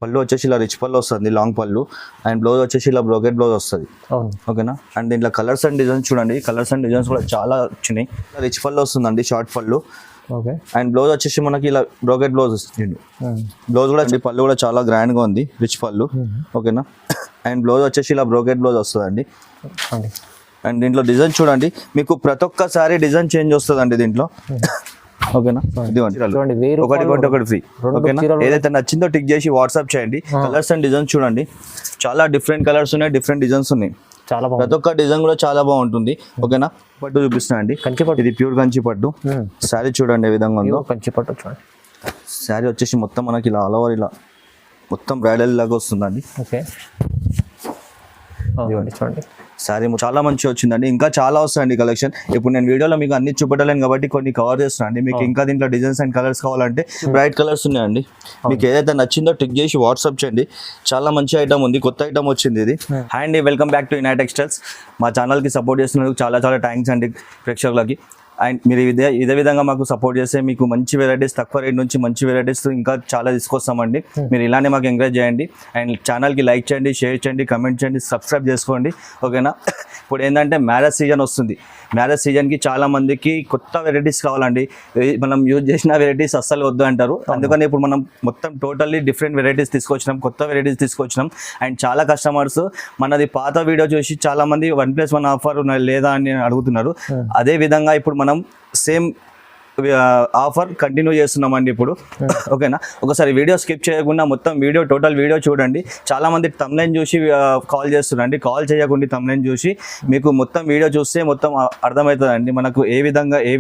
పళ్ళు వచ్చేసి ఇలా రిచ్ పళ్ళు వస్తుంది, లాంగ్ పళ్ళు. అండ్ బ్లౌజ్ వచ్చేసి ఇలా బ్రోకెట్ బ్లౌజ్ వస్తుంది. ఓకేనా. అండ్ దీంట్లో కలర్స్ అండ్ డిజైన్స్ చూడండి, కలర్స్ అండ్ డిజైన్స్ కూడా చాలా వచ్చినాయి. రిచ్ పళ్ళు వస్తుందండి, షార్ట్ పళ్ళు. ఓకే. అండ్ బ్లౌజ్ వచ్చేసి మనకి ఇలా బ్రోకెట్ బ్లౌజ్ వస్తుంది. బ్లౌజ్ కూడా పళ్ళు కూడా చాలా గ్రాండ్ గా ఉంది, రిచ్ పళ్ళు. ఓకేనా. అండ్ బ్లౌజ్ వచ్చేసి ఇలా బ్రోకెట్ బ్లౌజ్ వస్తుందండి. అండ్ దీంట్లో డిజైన్ చూడండి, మీకు ప్రతి ఒక్కసారి డిజైన్ చేంజ్ వస్తుందండి దీంట్లో. ఓకేనా. ఇదిగోండి, ఒకటి కొంటే ఒకటి ఫ్రీ. ఓకేనా. ఏదైతే నచ్చిందో టిక్ చేసి వాట్సాప్ చేయండి. కలర్స్ అండ్ డిజైన్స్ చూడండి, చాలా డిఫరెంట్ కలర్స్ ఉన్నాయి, డిఫరెంట్ డిజైన్స్ ఉన్నాయి. చాలా ప్రతి ఒక్క డిజైన్ కూడా చాలా బాగుంటుంది. ఓకేనా. పట్టు చూపిస్తున్నా అండి, కంచి పట్టు. ఇది ప్యూర్ కంచి పట్టు. శారీ చూడండి ఏ విధంగా ఉందో. కంచి పట్టు చూడండి. శారీ వచ్చేసి మొత్తం మనకి ఇలా ఆల్ ఓవర్ ఇలా మొత్తం బ్రైడల్ లాగా వస్తుందండి. ఓకే. చూడండి, శారీ చాలా మంచిగా వచ్చిందండి. ఇంకా చాలా వస్తాయండి కలెక్షన్. ఇప్పుడు నేను వీడియోలో మీకు అన్ని చూపెట్టలేను కాబట్టి కొన్ని కవర్ చేస్తున్నాను అండి. మీకు ఇంకా దీంట్లో డిజైన్స్ అండ్ కలర్స్ కావాలంటే బ్రైట్ కలర్స్ ఉన్నాయండి. మీకు ఏదైతే నచ్చిందో టిక్ చేసి వాట్సాప్ చేయండి. చాలా మంచి ఐటమ్ ఉంది, కొత్త ఐటమ్ వచ్చింది ఇది. హాయ్ అండి, వెల్కమ్ బ్యాక్ టు ఇనాయట్ టెక్స్టైల్స్. మా ఛానల్కి సపోర్ట్ చేస్తున్నందుకు చాలా చాలా థ్యాంక్స్ అండి ప్రేక్షకులకి. అండ్ మీరు ఇదే విధంగా మాకు సపోర్ట్ చేస్తే మీకు మంచి వెరైటీస్, తక్కువ రేట్ నుంచి మంచి వెరైటీస్ ఇంకా చాలా తీసుకొస్తామండి. మీరు ఇలానే మాకు ఎంకరేజ్ చేయండి. అండ్ ఛానల్కి లైక్ చేయండి, షేర్ చేయండి, కమెంట్ చేయండి, సబ్స్క్రైబ్ చేసుకోండి. ఓకేనా. ఇప్పుడు ఏంటంటే మ్యారేజ్ సీజన్ వస్తుంది. మ్యారేజ్ సీజన్కి చాలా మందికి కొత్త వెరైటీస్ కావాలండి. మనం యూజ్ చేసిన వెరైటీస్ అస్సలు వద్దు అంటారు. అందుకని ఇప్పుడు మనం మొత్తం టోటల్లీ డిఫరెంట్ వెరైటీస్ తీసుకొచ్చినాం, కొత్త వెరైటీస్ తీసుకొచ్చినాం. అండ్ చాలా కస్టమర్స్ మనది పాత వీడియో చూసి చాలా మంది 1+1 ఆఫర్ లేదా అని అడుగుతున్నారు. అదే విధంగా ఇప్పుడు మనం సేమ్ ఆఫర్ కంటిన్యూ చేస్తున్నామండి ఇప్పుడు. ఓకేనా. ఒకసారి వీడియో స్కిప్ చేయకుండా మొత్తం వీడియో, టోటల్ వీడియో చూడండి. చాలా మంది తమ్లైన్ చూసి కాల్ చేస్తున్నారండి. కాల్ చేయకుండా తమ్లైన్ చూసి మీకు మొత్తం వీడియో చూస్తే మొత్తం అర్థమవుతుందండి మనకు ఏ విధంగా ఏ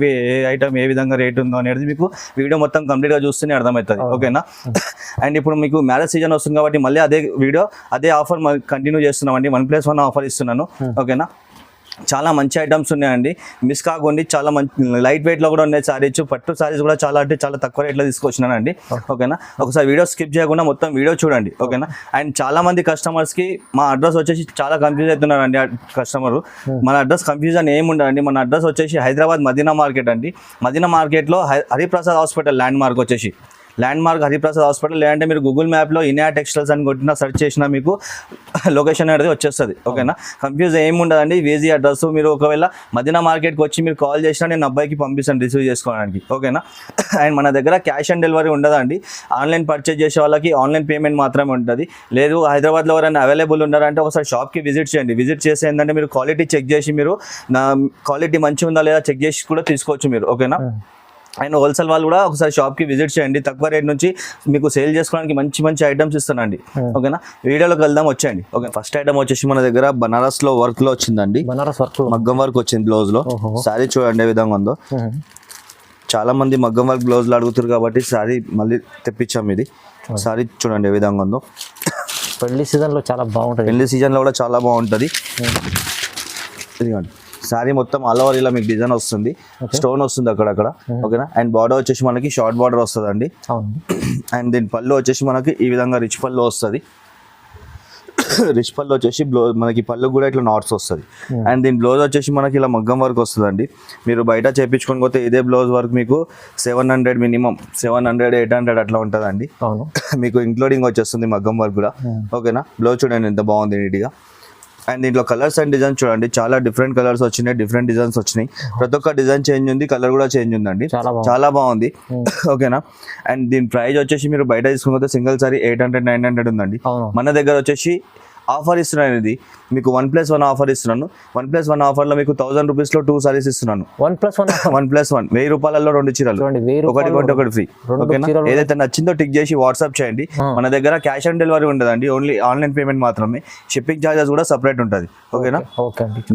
ఐటమ్ ఏ విధంగా రేట్ ఉందో అనేది మీకు వీడియో మొత్తం కంప్లీట్గా చూస్తేనే అర్థమవుతుంది. ఓకేనా. అండ్ ఇప్పుడు మీకు మ్యారేజ్ సీజన్ వస్తుంది కాబట్టి మళ్ళీ అదే వీడియో, అదే ఆఫర్ కంటిన్యూ చేస్తున్నామండి. 1+1 ఆఫర్ ఇస్తున్నాను. ఓకేనా. చాలా మంచి ఐటమ్స్ ఉన్నాయండి, మిస్ కాకండి. చాలా మంచి లైట్ వెయిట్లో కూడా ఉన్నాయి సారీస్. పట్టు సారీస్ కూడా చాలా అంటే చాలా తక్కువ రేట్లో తీసుకొచ్చినానండి. ఓకేనా. ఒకసారి వీడియో స్కిప్ చేయకుండా మొత్తం వీడియో చూడండి. ఓకేనా. అండ్ చాలా మంది కస్టమర్స్కి మా అడ్రస్ వచ్చేసి చాలా కన్ఫ్యూజ్ అవుతున్నారండి. కస్టమర్ మన అడ్రస్ కన్ఫ్యూజన్ ఏముండదండి. మన అడ్రస్ వచ్చేసి హైదరాబాద్ మదీనా మార్కెట్ అండి. మదీనా మార్కెట్లో హరిప్రసాద్ హాస్పిటల్ ల్యాండ్ మార్క్ వచ్చేసి హరిప్రసాద్ హాస్పిటల్. లేదంటే మీరు గూగుల్ మ్యాప్లో ఇనాయట్ టెక్స్టైల్స్ అని కొట్టినా సెర్చ్ చేసినా మీకు లొకేషన్ అనేది వచ్చేస్తుంది. ఓకేనా. కన్ఫ్యూజ్ ఏముండదండి, ఈజీ అడ్రస్. మీరు ఒకవేళ మదీనా మార్కెట్కి వచ్చి మీరు కాల్ చేసినా నేను అబ్బాయికి పంపిస్తాను రిసీవ్ చేసుకోవడానికి. ఓకేనా. అండ్ మన దగ్గర క్యాష్ ఆన్ డెలివరీ ఉండదండి. ఆన్లైన్ పర్చేజ్ చేసే వాళ్ళకి ఆన్లైన్ పేమెంట్ మాత్రమే ఉంటుంది. లేదు హైదరాబాద్లో ఎవరైనా అవైలబుల్ ఉన్నారంటే ఒకసారి షాప్కి విజిట్ చేయండి. విజిట్ చేసి ఏంటంటే మీరు క్వాలిటీ చెక్ చేసి మీరు నా క్వాలిటీ మంచిగా ఉందా లేదా చెక్ చేసి కూడా తీసుకోవచ్చు మీరు. ఓకేనా. అండ్ హోల్సేల్ వాళ్ళు కూడా ఒకసారి షాప్కి విజిట్ చేయండి. తక్కువ రేట్ నుంచి మీకు సేల్ చేసుకోవడానికి మంచి మంచి ఐటమ్స్ ఇస్తానండి. ఓకేనా. వీడియోలోకి వెళ్దాం, వచ్చేయండి. ఓకే. ఫస్ట్ ఐటమ్ వచ్చేసి మన దగ్గర బనారస్లో వర్క్లో వచ్చిందండి. బనారస్ వర్క్, మగ్గం వర్క్ వచ్చింది బ్లౌజ్లో. శారీ చూడండి ఏ విధంగా ఉందో. చాలా మంది మగ్గం వర్క్ బ్లౌజ్లో అడుగుతారు కాబట్టి శారీ మళ్ళీ తెప్పించాం. ఇది శారీ చూడండి ఏ విధంగా ఉందో. పెళ్లి సీజన్లో చాలా బాగుంటుంది. పెళ్లి సీజన్లో కూడా చాలా బాగుంటుంది. ఇదిగోండి శారీ మొత్తం ఆల్ ఓవర్ ఇలా మీకు డిజైన్ వస్తుంది, స్టోన్ వస్తుంది అక్కడక్కడ. ఓకేనా. అండ్ బార్డర్ వచ్చేసి మనకి షార్ట్ బార్డర్ వస్తుంది అండి. అండ్ దీని పళ్ళు వచ్చేసి మనకి ఈ విధంగా రిచ్ పళ్ళు వస్తుంది. రిచ్ పళ్ళు వచ్చేసి మనకి పళ్ళు కూడా ఇట్లా నాట్స్ వస్తుంది. అండ్ దీని బ్లౌజ్ వచ్చేసి మనకి ఇలా మగ్గం వర్క్ వస్తుందండి. మీరు బయట చేయించుకొని పోతే ఇదే బ్లౌజ్ వర్క్ మీకు 700 మినిమం 700, 800 అట్లా ఉంటుందండి. మీకు ఇంక్లూడింగ్ వచ్చేస్తుంది మగ్గం వర్క్ కూడా. ఓకేనా. బ్లౌజ్ చూడండి ఎంత బాగుంది నీట్గా. అండ్ దీంట్లో కలర్స్ అండ్ డిజైన్ చూడండి, చాలా డిఫరెంట్ కలర్స్ వచ్చినాయి, డిఫరెంట్ డిజైన్స్ వచ్చినాయి. ప్రతి ఒక్క డిజైన్ చేంజ్ ఉంది, కలర్ కూడా చేంజ్ ఉందండి. చాలా బాగుంది. ఓకేనా. అండ్ దీని ప్రైస్ వచ్చేసి మీరు బయట తీసుకుంటే సింగిల్ సారీ 800, 900 ఉందండి. మన దగ్గర వచ్చేసి ఆఫర్ ఇస్తున్నాను. ఇది మీకు 1+1 ఆఫర్ ఇస్తున్నాను. 1+1 ఆఫర్లో మీకు 1000 రూపీస్లో 2 సారీస్ ఇస్తున్నాను. 1+1 1000 రూపాయలలో 2 చీరలు, ఒకటి కొంటే ఒకటి ఫ్రీ. ఓకేనా. ఏదైతే నచ్చిందో టిక్ చేసి వాట్సాప్ చేయండి. మన దగ్గర క్యాష్ ఆన్ డెలివరీ ఉండదండి, ఓన్లీ ఆన్లైన్ పేమెంట్ మాత్రమే. షిప్పింగ్ ఛార్జెస్ కూడా సపరేట్ ఉంటుంది. ఓకేనా.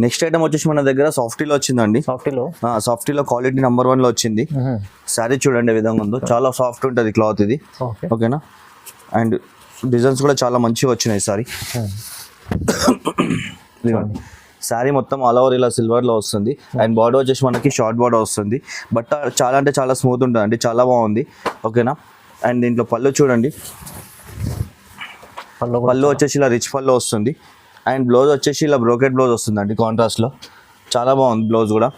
నెక్స్ట్ ఐటమ్ వచ్చేసి మన దగ్గర సాఫ్టీలో వచ్చిందండి. సాఫ్టీలో క్వాలిటీ నెంబర్ 1లో వచ్చింది. శారీ చూడండి ఏ విధంగా ఉందో, చాలా సాఫ్ట్ ఉంటుంది క్లాత్ ఇది. ఓకేనా. అండ్ డిజైన్స్ కూడా చాలా మంచిగా వచ్చినాయి సారీ. శారీ మొత్తం ఆల్ ఓవర్ ఇలా సిల్వర్లో వస్తుంది. అండ్ బార్డర్ వచ్చేసి మనకి షార్ట్ బార్డర్ వస్తుంది. బట్ చాలా అంటే చాలా స్మూత్ ఉంటుంది అండి, చాలా బాగుంది. ఓకేనా. అండ్ దీంట్లో పళ్ళు చూడండి, పళ్ళు వచ్చేసి ఇలా రిచ్ పళ్ళు వస్తుంది. అండ్ బ్లౌజ్ వచ్చేసి ఇలా బ్రోకెట్ బ్లౌజ్ వస్తుంది అండి కాంట్రాస్ట్లో. చాలా బాగుంది బ్లౌజ్ కూడా.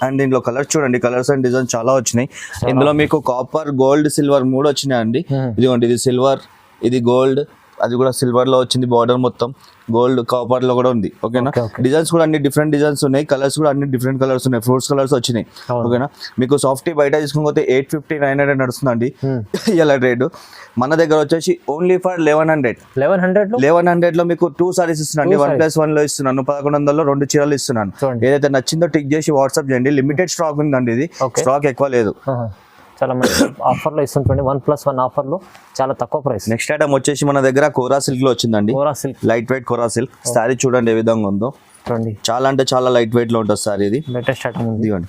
అండ్ దీంట్లో కలర్స్ చూడండి, కలర్స్ అండ్ డిజైన్ చాలా వచ్చినాయి. ఇందులో మీకు కాపర్, గోల్డ్, సిల్వర్ 3 వచ్చినాయి అండి. ఇదిగోండి ఇది సిల్వర్, ఇది గోల్డ్, అది కూడా సిల్వర్ లో వచ్చింది, బార్డర్ మొత్తం గోల్డ్ కాపర్ లో కూడా ఉంది. ఓకేనా, డిజైన్స్ కూడా అన్ని డిఫరెంట్ డిజైన్స్ ఉన్నాయి, కలర్స్ కూడా అన్ని డిఫరెంట్ కలర్స్ ఉన్నాయి, ఫ్రూట్స్ కలర్స్ వచ్చినాయి. ఓకేనా, మీకు సాఫ్టీ బయట తీసుకోకపోతే 850 900 నడుస్తుందండి ఇలా రేటు. మన దగ్గర వచ్చేసి ఓన్లీ ఫర్ 1100 లో మీకు 2 సారీస్ ఇస్తున్నాను. 1+1 లో ఇస్తున్నాను. 1100లో 2 చీరలు ఇస్తున్నాను. ఏదైతే నచ్చిందో టిక్ చేసి వాట్సాప్ చేయండి. లిమిటెడ్ స్టాక్ ఉందండి, ఇది స్టాక్ ఎక్కువ లేదు. చాలా మంచి ఆఫర్లో ఇస్తుంది. 1+1 ఆఫర్లో చాలా తక్కువ ప్రైస్. నెక్స్ట్ ఐటమ్ వచ్చేసి మన దగ్గర కోరా సిల్క్ లో వచ్చిందండి. లైట్ వెయిట్ కోరా సిల్క్ సారీ చూడండి ఏ విధంగా ఉందో. చాలా అంటే చాలా లైట్ వెయిట్ లో ఉంటుంది సారీ. ఇది లేటెస్ట్ ఐటమ్ ఉంది. ఇదిగోండి,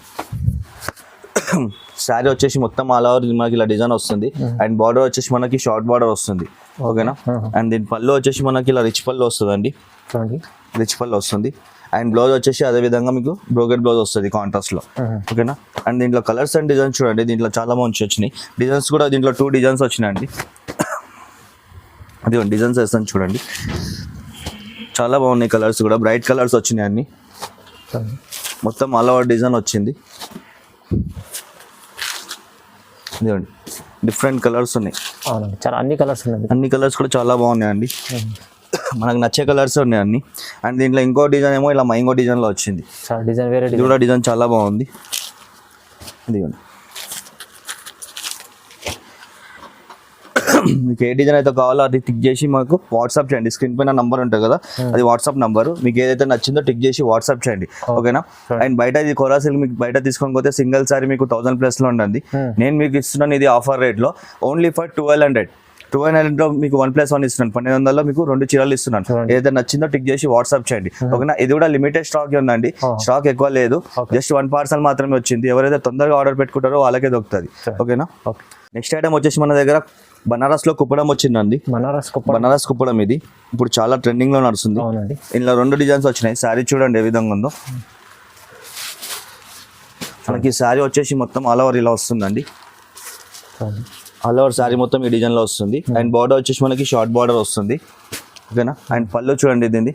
సారీ వచ్చేసి మొత్తం ఆల్ ఓవర్ మనకి ఇలా డిజైన్ వస్తుంది. అండ్ బార్డర్ వచ్చేసి మనకి షార్ట్ బార్డర్ వస్తుంది. ఓకేనా, అండ్ దీని పళ్ళు వచ్చేసి మనకి ఇలా రిచ్ పళ్ళు వస్తుంది అండి, రిచ్ పళ్ళు వస్తుంది. అండ్ బ్లౌజ్ వచ్చేసి అదే విధంగా మీకు బ్రోకెట్ బ్లౌజ్ వస్తుంది కాంట్రాస్ట్ లో. ఓకేనా, అండ్ దీంట్లో కలర్స్ అండ్ డిజైన్స్ చూడండి, దీంట్లో చాలా మంచి వచ్చినాయి. డిజైన్స్ కూడా దీంట్లో 2 డిజైన్స్ వచ్చినాయండి. అది డిజైన్స్ వేస్తాను చూడండి, చాలా బాగున్నాయి. కలర్స్ కూడా బ్రైట్ కలర్స్ వచ్చినాయి అన్ని, మొత్తం ఆల్ ఓవర్ డిజైన్ వచ్చింది. ఇదిగోండి, డిఫరెంట్ కలర్స్ ఉన్నాయి. చాలా అన్ని కలర్స్ ఉన్నాయి, అన్ని కలర్స్ కూడా చాలా బాగున్నాయండి. మనకు నచ్చే కలర్స్ ఉన్నాయి అన్ని. అండ్ దీంట్లో ఇంకో డిజైన్ ఏమో ఇలా మైంగో డిజైన్ లో వచ్చింది. డిజైన్ వేరే, ఇది కూడా డిజైన్ చాలా బాగుంది. ఇదిగోండి, మీకు ఏ డిజైన్ అయితే కావాలో అది టిక్ చేసి మాకు వాట్సాప్ చేయండి. స్క్రీన్ పైన నంబర్ ఉంటుంది కదా, అది వాట్సాప్ నంబర్. మీకు ఏదైతే నచ్చిందో టిక్ చేసి వాట్సాప్ చేయండి. ఓకేనా, అండ్ బయట ఇది కోరా సిల్క్ మీకు బయట తీసుకొని పోతే సింగిల్ సారీ మీకు 1000+ లో ఉంటుంది. నేను మీకు ఇస్తున్నాను ఇది ఆఫర్ రేట్ లో ఓన్లీ ఫర్ 1200 లో మీకు 1+1 ఇస్తున్నాను. 1200లో మీకు 2 చీరలు ఇస్తున్నాను. ఏదైతే నచ్చిందో టిక్ చేసి వాట్సాప్ చేయండి. ఓకేనా, ఇది కూడా లిమిటెడ్ స్టాక్ ఉందండి, స్టాక్ ఎక్కువ లేదు. జస్ట్ 1 పార్సల్ మాత్రమే వచ్చింది. ఎవరైతే తొందరగా ఆర్డర్ పెట్టుకుంటారో వాళ్ళకే దొరుకుతుంది. ఓకేనా, నెక్స్ట్ ఐటమ్ వచ్చేసి మన దగ్గర బనారస్ లో కుప్పడం వచ్చిందండి. బనారస్ కుప్పడం ఇది ఇప్పుడు చాలా ట్రెండింగ్ లో నడుస్తుంది. ఇందులో 2 డిజైన్స్ వచ్చినాయి. శారీ చూడండి ఏ విధంగా ఉందో. మనకి శారీ వచ్చేసి మొత్తం ఆల్ ఓవర్ ఇలా వస్తుందండి. ఆల్ ఓవర్ శారీ మొత్తం ఈ డిజైన్ లో వస్తుంది. అండ్ బార్డర్ వచ్చేసి మనకి షార్ట్ బార్డర్ వస్తుంది. ఓకేనా, అండ్ పళ్ళు చూడండి, దీన్ని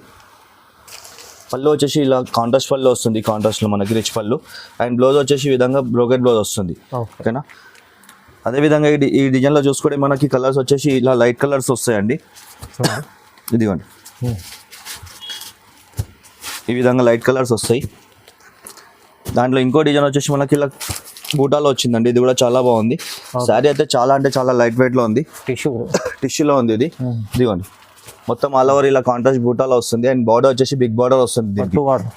పళ్ళు వచ్చేసి ఇలా కాంట్రాస్ట్ పళ్ళు వస్తుంది. కాంట్రాస్ట్ లో మనకి రిచ్ పళ్ళు. అండ్ బ్లౌజ్ వచ్చేసి ఈ విధంగా బ్రోకెట్ బ్లౌజ్ వస్తుంది. ఓకేనా, అదే విధంగా ఈ డిజైన్ లో చూసుకుంటే మనకి కలర్స్ వచ్చేసి ఇలా లైట్ కలర్స్ వస్తాయండి. ఇదిగోండి, ఈ విధంగా లైట్ కలర్స్ వస్తాయి. దాంట్లో ఇంకో డిజైన్ వచ్చేసి మనకి ఇలా బూటాలో వచ్చిందండి. ఇది కూడా చాలా బాగుంది. శారీ అయితే చాలా అంటే చాలా లైట్ వెయిట్ లో ఉంది, టిష్యూలో ఉంది ఇది. ఇదిగోండి, మొత్తం ఆల్ ఓవర్ ఇలా కాంట్రాస్ట్ బూటాలో వస్తుంది. అండ్ బార్డర్ వచ్చేసి బిగ్ బార్డర్ వస్తుంది,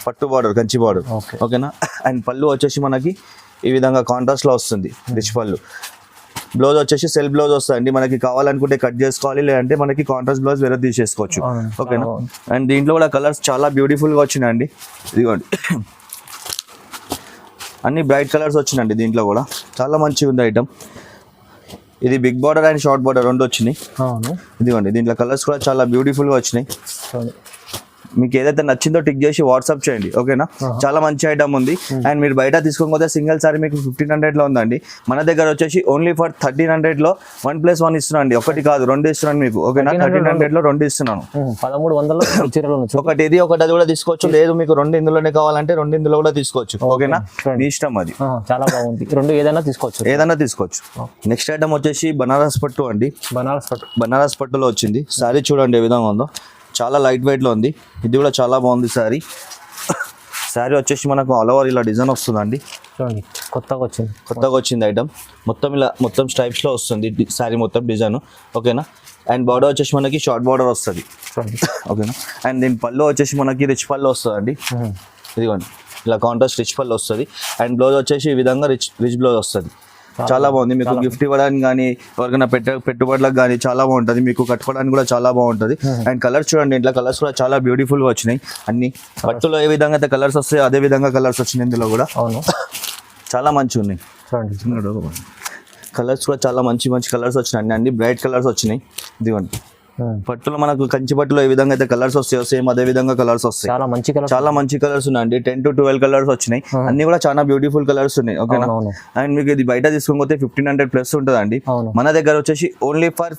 పట్టు బార్డర్, కంచి బార్డర్. ఓకేనా, అండ్ పళ్ళు వచ్చేసి మనకి ఈ విధంగా కాంట్రాస్ట్ లో వస్తుంది, రిచ్ పళ్ళు. బ్లౌజ్ వచ్చేసి సెల్ఫ్ బ్లౌజ్ వస్తుంది. మనకి కావాలనుకుంటే కట్ చేసుకోవాలి, లేదంటే మనకి కాంట్రాస్ట్ బ్లౌజ్ వేరే తీసేసుకోవచ్చు. ఓకేనా, అండ్ దీంట్లో కూడా కలర్స్ చాలా బ్యూటిఫుల్ గా వచ్చినాయండి. ఇదిగోండి, అన్ని బ్రైట్ కలర్స్ వచ్చినాయండి. దీంట్లో కూడా చాలా మంచిగా ఉంది ఐటమ్. ఇది big border and short border 2 వచ్చినాయి. ఇదిగోండి, దీంట్లో కలర్స్ కూడా చాలా బ్యూటిఫుల్ గా వచ్చినాయి. మీకు ఏదైతే నచ్చిందో టిక్ చేసి వాట్సాప్ చేయండి. ఓకేనా, చాలా మంచి ఐటమ్ ఉంది. అండ్ మీరు బయట తీసుకోకపోతే సింగిల్ సారీ మీకు 1500 లో ఉందండి. మన దగ్గర వచ్చేసి ఓన్లీ ఫర్ 1300 లో 1+1 ఇస్తున్నాను. ఒకటి కాదు 2 ఇస్తున్నాను మీకు. ఓకేనా, 1300 లో 2 ఇస్తున్నాను. 1300 ఒకటి ఇది ఒకటి అది కూడా తీసుకోవచ్చు. లేదు మీకు 2 ఇందులోనే కావాలంటే 2 ఇందులో కూడా తీసుకోవచ్చు. ఓకేనా, మీ ఇష్టం అది. చాలా బాగుంది. 2 ఏదైనా తీసుకోవచ్చు. నెక్స్ట్ ఐటమ్ వచ్చేసి బనారస్ పట్టు అండి. బనారస్ పట్టులో వచ్చింది. సారీ చూడండి ఏ విధంగా ఉందో, చాలా లైట్ వెయిట్ లో ఉంది. ఇది కూడా చాలా బాగుంది సారీ. సారీ వచ్చేసి మనకు ఆల్ ఓవర్ ఇలా డిజైన్ వస్తుందండి. కొత్తగా వచ్చింది ఐటమ్. మొత్తం స్ట్రైప్స్ లో వస్తుంది సారీ మొత్తం డిజైన్. ఓకేనా, అండ్ బార్డర్ వచ్చేసి మనకి షార్ట్ బార్డర్ వస్తుంది. ఓకేనా, అండ్ దీని పళ్ళు వచ్చేసి మనకి రిచ్ పళ్ళు వస్తుందండి. ఇదిగోండి, ఇలా కాంట్రాస్ట్ రిచ్ పళ్ళు వస్తుంది. అండ్ బ్లౌజ్ వచ్చేసి ఈ విధంగా రిచ్ బ్లౌజ్ వస్తుంది. చాలా బాగుంది. మీకు గిఫ్ట్ ఇవ్వడానికి కానీ ఎవరికైనా పెట్టుబడులకు కానీ చాలా బాగుంటుంది. మీకు కట్టుకోవడానికి కూడా చాలా బాగుంటుంది. అండ్ కలర్స్ చూడండి, ఇంట్లో కలర్స్ కూడా చాలా బ్యూటిఫుల్ గా వచ్చినాయి. అన్ని పట్టులో ఏ విధంగా అయితే కలర్స్ వస్తాయి అదే విధంగా కలర్స్ వచ్చినాయి. ఇందులో కూడా చాలా మంచిగా ఉన్నాయి. కలర్స్ కూడా చాలా మంచి కలర్స్ వచ్చినాయి. అన్ని బ్రైట్ కలర్స్ వచ్చినాయి. ఇదిగోండి, పట్టులో మనకు కంచి పట్టులో ఏ విధంగా అయితే కలర్స్ వస్తాయో సేమ్ అదే విధంగా కలర్స్ వస్తాయి. చాలా మంచి కలర్స్ ఉన్నాయండి. 10 to 12 కలర్స్ వచ్చినాయి. అన్ని కూడా చాలా బ్యూటిఫుల్ కలర్స్ ఉన్నాయి. ఓకేనా, అండ్ మీకు ఇది బయట తీసుకొని పోతే 1500+ ఉంటుందండి. మన దగ్గర వచ్చేసి ఓన్లీ ఫర్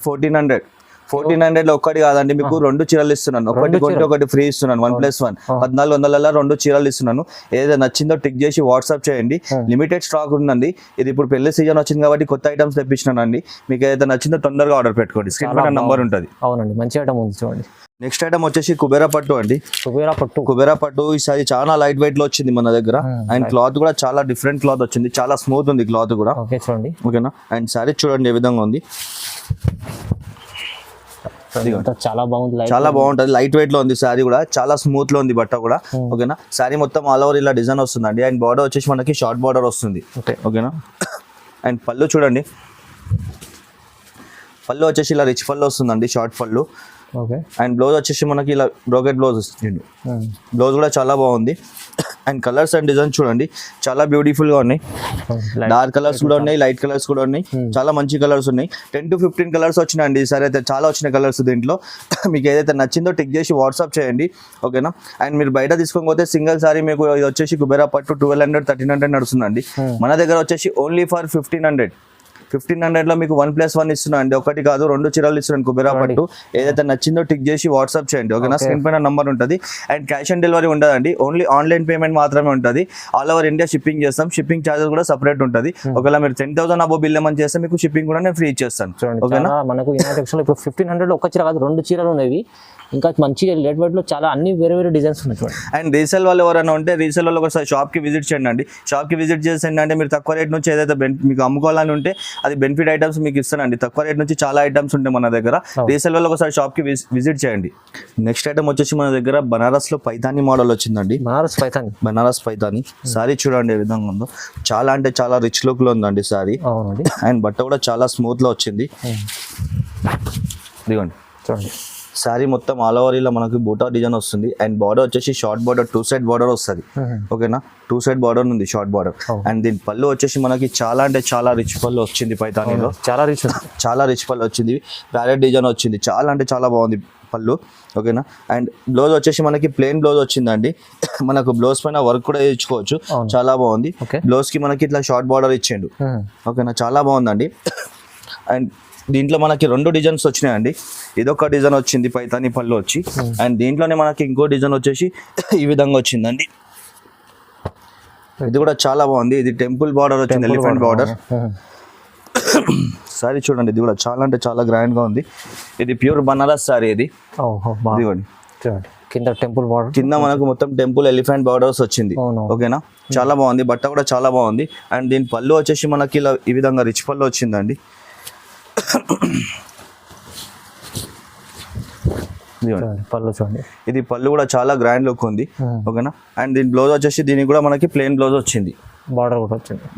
1400 లో ఒక్కటి కాదండి, మీకు 2 చీరలు ఇస్తున్నాను. ఒకటి కొంటే ఒకటి ఫ్రీ ఇస్తున్నాను, 1+1. 1400 2 చీరలు ఇస్తున్నాను. ఏదైతే నచ్చిందో టిక్ చేసి వాట్సాప్ చేయండి. లిమిటెడ్ స్టాక్ ఉందండి. ఇది ఇప్పుడు పెళ్లి సీజన్ వచ్చింది కాబట్టి కొత్త ఐటమ్స్ తెప్పించినానండి. మీకు ఏదైతే నచ్చిందో తొందరగా ఆర్డర్ పెట్టుకోండి. స్క్రీన్ పైన నంబర్ ఉంటుంది. అవునండి, మంచి ఐటమ్ ఉంది చూడండి. నెక్స్ట్ ఐటమ్ వచ్చేసి కుబేరా పట్టు అండి. కుబేరా పట్టు ఈసారి చాలా లైట్ వెయిట్ లో వచ్చింది మన దగ్గర. అండ్ క్లాత్ కూడా చాలా డిఫరెంట్ క్లాత్ వచ్చింది, చాలా స్మూత్ ఉంది క్లాత్ కూడా. చూడండి, ఓకేనా. అండ్ సారీ చూడండి ఏ విధంగా ఉంది, చాలా బాగుంది, చాలా బాగుంటది. లైట్ వెయిట్ లో ఉంది సారీ కూడా, చాలా స్మూత్ లో ఉంది బట్ట కూడా. ఓకేనా. సారీ మొత్తం ఆల్ ఓవర్ ఇలా డిజైన్ వస్తుందండి. అండ్ బార్డర్ వచ్చేసి మనకి షార్ట్ బార్డర్ వస్తుంది. ఓకేనా. అండ్ పళ్ళు చూడండి, పళ్ళు వచ్చేసి ఇలా రిచ్ పళ్ళు వస్తుందండి, షార్ట్ పళ్ళు. అండ్ బ్లౌజ్ వచ్చేసి మనకి ఇలా బ్రోకెట్ బ్లౌజ్ వస్తుంది. బ్లౌజ్ కూడా చాలా బాగుంది. అండ్ కలర్స్ అండ్ డిజైన్ చూడండి, చాలా బ్యూటిఫుల్ గా ఉన్నాయి. డార్క్ కలర్స్ కూడా ఉన్నాయి, లైట్ కలర్స్ కూడా ఉన్నాయి, చాలా మంచి కలర్స్ ఉన్నాయి. 10 to 15 కలర్స్ వచ్చినాయండి ఈసారి అయితే, చాలా వచ్చినాయి కలర్స్ దీంట్లో. మీకు ఏదైతే నచ్చిందో టిక్ చేసి వాట్సాప్ చేయండి. ఓకేనా. అండ్ మీరు బయట తీసుకొని పోతే సింగిల్ సారీ మీకు ఇది వచ్చేసి కుబేరా పట్టు 1200 1300 నడుస్తుందండి. మన దగ్గర వచ్చేసి ఓన్లీ ఫర్ 1500 లో మీకు 1+1 ఇస్తున్నా అండి. ఒకటి కాదు 2 చీరలు ఇస్తున్నాను కుబేరా పట్టు. ఏదైతే నచ్చిందో టిక్ చేసి వాట్సాప్ చేయండి. ఓకేనా. స్క్రీన్ పైన నంబర్ ఉంటుంది. అండ్ క్యాష్ ఆన్ డెలివరీ ఉండదండి, ఓన్లీ ఆన్లైన్ పేమెంట్ మాత్రమే ఉంటుంది. ఆల్ ఓవర్ ఇండియా షిప్పింగ్ చేస్తాం. షిప్పింగ్ ఛార్జెస్ కూడా సపరేట్ ఉంటుంది. ఒకవేళ మీరు 10,000 అబో బిల్ ఏమని చేస్తే మీకు షిప్పింగ్ కూడా నేను ఫ్రీ ఇచ్చేస్తాను. ఓకేనా. మనకు ఇప్పుడు 1500 లో ఒక చీర కాదు 2 చీరలు ఉన్నాయి. ఇంకా మంచిగా లేట్ వెయిట్ లో చాలా అన్ని వేరే వేరే డిజైన్స్ ఉన్నాయి చూడండి. అండ్ రీసేల్ వాళ్ళు ఎవరైనా ఉంటే రీసేల్ వాళ్ళు ఒకసారి షాప్ కి విజిట్ చేయండి అండి. షాప్ కి విజిట్ చేసేయండి అంటే మీరు తక్కువ రేట్ నుంచి ఏదైతే మీకు అమ్ముకోవాలని ఉంటే అది బెనిఫిట్ ఐటమ్స్ మీకు ఇస్తానండి. తక్కువ రేట్ నుంచి చాలా ఐటమ్స్ ఉంటాయి మన దగ్గర. రీసేల్ వాళ్ళు ఒకసారి షాప్ కి విజిట్ చేయండి. నెక్స్ట్ ఐటమ్ వచ్చేసి మన దగ్గర బనారస్ లో పైతానీ మోడల్ వచ్చిందండి. బనారస్ పైతానీ సారీ చూడండి ఏ విధంగా ఉందో, చాలా అంటే చాలా రిచ్ లుక్ లో ఉందండి సారీ. అండ్ బట్ట కూడా చాలా స్మూత్ లో వచ్చింది. ఇదిగోండి చూడండి, సారీ మొత్తం ఆల్ ఓవర్ ఇలా మనకి బూటా డిజైన్ వస్తుంది. అండ్ బార్డర్ వచ్చేసి షార్ట్ బార్డర్, 2 సైడ్ బార్డర్ వస్తుంది. ఓకేనా. 2 సైడ్ బార్డర్ ఉంది, షార్ట్ బార్డర్. అండ్ దీని పళ్ళు వచ్చేసి మనకి చాలా అంటే చాలా రిచ్ పళ్ళు వచ్చింది పైతానీలో. చాలా రిచ్ పళ్ళు వచ్చింది. ప్యారెట్ డిజైన్ వచ్చింది, చాలా అంటే చాలా బాగుంది పళ్ళు. ఓకేనా. అండ్ బ్లౌజ్ వచ్చేసి మనకి ప్లెయిన్ బ్లౌజ్ వచ్చిందండి. మనకు బ్లౌజ్ పైన వర్క్ కూడా వేయించుకోవచ్చు, చాలా బాగుంది. బ్లౌజ్ కి మనకి ఇట్లా షార్ట్ బార్డర్ ఇచ్చిండు. ఓకేనా, చాలా బాగుందండి. అండ్ దీంట్లో మనకి 2 డిజైన్స్ వచ్చినాయండి. ఇదొక డిజైన్ వచ్చింది పైతానీ పళ్ళు వచ్చి. అండ్ దీంట్లోనే మనకి ఇంకో డిజైన్ వచ్చేసి ఈ విధంగా వచ్చిందండి. ఇది కూడా చాలా బాగుంది. ఇది టెంపుల్ బార్డర్ వచ్చింది, ఎలిఫెంట్ బార్డర్. సారీ చూడండి, ఇది కూడా చాలా అంటే చాలా గ్రాండ్ గా ఉంది. ఇది ప్యూర్ బనారస్ సారీ. ఇది ఇదిగోండి కింద టెంపుల్ బార్డర్, కింద మనకు మొత్తం టెంపుల్ ఎలిఫెంట్ బార్డర్స్ వచ్చింది. ఓకేనా, చాలా బాగుంది. బట్ట కూడా చాలా బాగుంది. అండ్ దీని పళ్ళు వచ్చేసి మనకి ఇలా ఈ విధంగా రిచ్ పళ్ళు వచ్చిందండి. ఇది పళ్ళు కూడా చాలా గ్రాండ్ లుక్ ఉంది. ఓకేనా. అండ్ దీని బ్లౌజ్ వచ్చేసి దీనికి కూడా మనకి ప్లెయిన్ బ్లౌజ్ వచ్చింది,